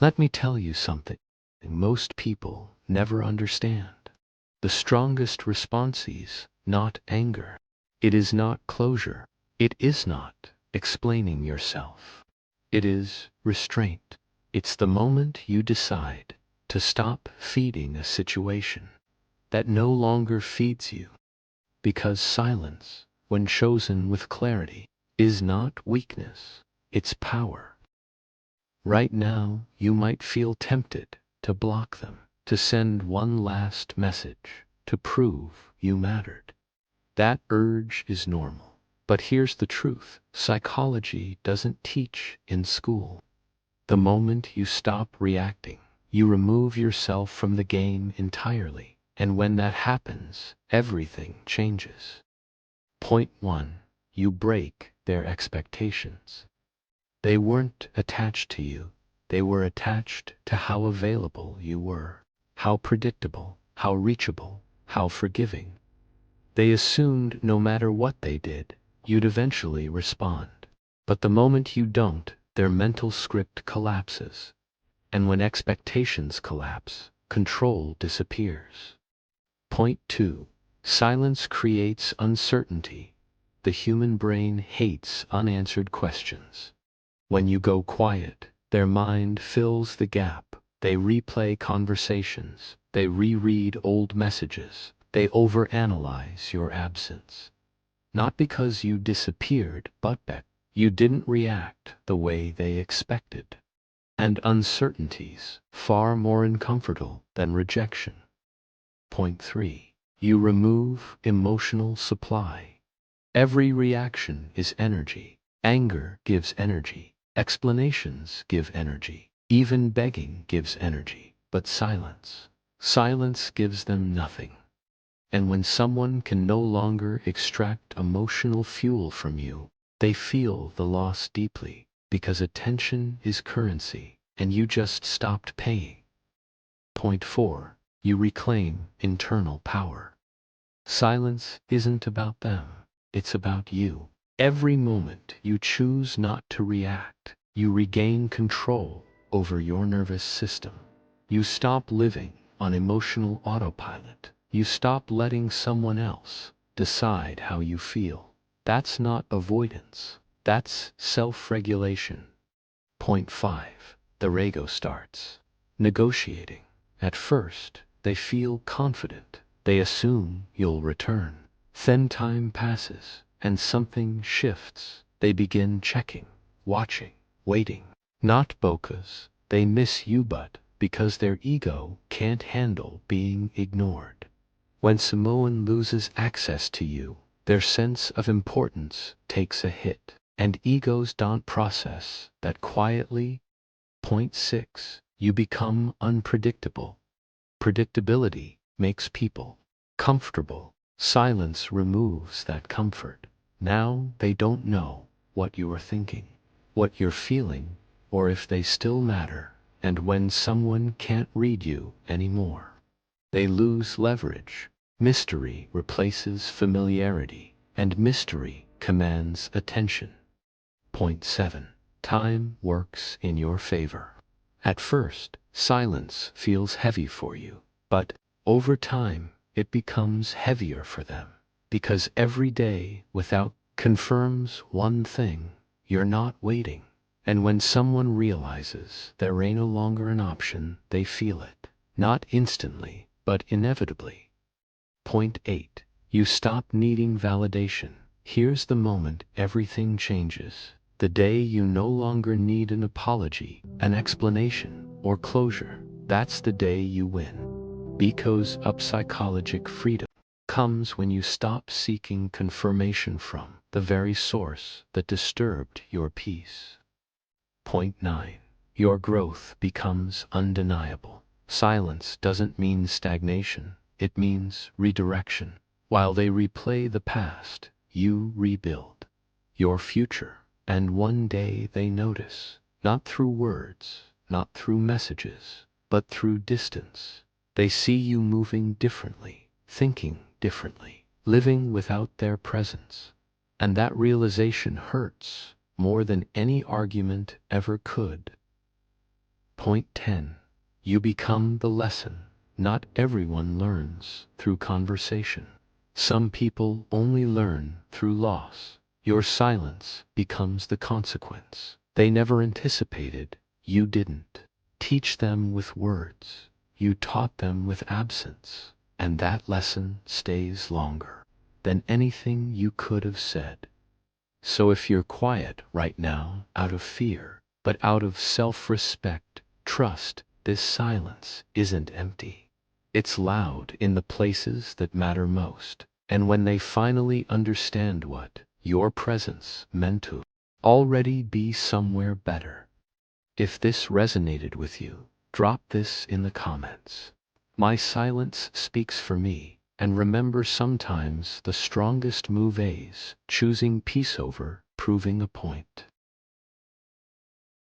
Let me tell you something most people never understand. The strongest response is not anger. It is not closure. It is not explaining yourself. It is restraint. It's the moment you decide to stop feeding a situation that no longer feeds you. Because silence, when chosen with clarity, is not weakness, it's power. Right now, you might feel tempted to block them, to send one last message, to prove you mattered. That urge is normal. But here's the truth: psychology doesn't teach in school. The moment you stop reacting, you remove yourself from the game entirely. And when that happens, everything changes. Point 1. You break their expectations. They weren't attached to you. They were attached to how available you were, how predictable, how reachable, how forgiving. They assumed no matter what they did, you'd eventually respond. But the moment you don't, their mental script collapses. And when expectations collapse, control disappears. Point 2. Silence creates uncertainty. The human brain hates unanswered questions. When you go quiet, their mind fills the gap. They replay conversations. They reread old messages. They overanalyze your absence. Not because you disappeared, but that you didn't react the way they expected. And uncertainties far more uncomfortable than rejection. Point 3. You remove emotional supply. Every reaction is energy. Anger gives energy. Explanations give energy. Even begging gives energy. But silence gives them nothing. And when someone can no longer extract emotional fuel from you, they feel the loss deeply, because attention is currency, and you just stopped paying. Point 4. You reclaim internal power. Silence isn't about them, it's about you. Every moment you choose not to react, you regain control over your nervous system. You stop living on emotional autopilot. You stop letting someone else decide how you feel. That's not avoidance, that's self-regulation. Point 5. The ego starts negotiating. At first, they feel confident. They assume you'll return. Then time passes, and something shifts. They begin checking, watching, waiting. Not because they miss you, but because their ego can't handle being ignored. When someone loses access to you, their sense of importance takes a hit, and egos don't process that quietly. Point 6. You become unpredictable. Predictability makes people comfortable. Silence removes that comfort. Now they don't know what you are thinking, what you're feeling, or if they still matter. And when someone can't read you anymore, they lose leverage. Mystery replaces familiarity, and mystery commands attention. Point 7. Time works in your favor. At first, silence feels heavy for you, but over time, it becomes heavier for them. Because every day without confirms one thing: you're not waiting. And when someone realizes there ain't no longer an option, they feel it. Not instantly, but inevitably. Point 8. You stop needing validation. Here's the moment everything changes. The day you no longer need an apology, an explanation, or closure. That's the day you win. Because psychological freedom comes when you stop seeking confirmation from the very source that disturbed your peace. Point 9. Your growth becomes undeniable. Silence doesn't mean stagnation, it means redirection. While they replay the past, you rebuild your future. And one day they notice, not through words, not through messages, but through distance. They see you moving differently, thinking differently, living without their presence. And that realization hurts more than any argument ever could. Point 10. You become the lesson. Not everyone learns through conversation. Some people only learn through loss. Your silence becomes the consequence. They never anticipated. You didn't teach them with words. You taught them with absence. And that lesson stays longer than anything you could have said. So if you're quiet right now, out of fear, but out of self-respect, trust this silence isn't empty. It's loud in the places that matter most. And when they finally understand what your presence meant to already be somewhere better. If this resonated with you, drop this in the comments. My silence speaks for me. And remember, sometimes the strongest move is choosing peace over proving a point.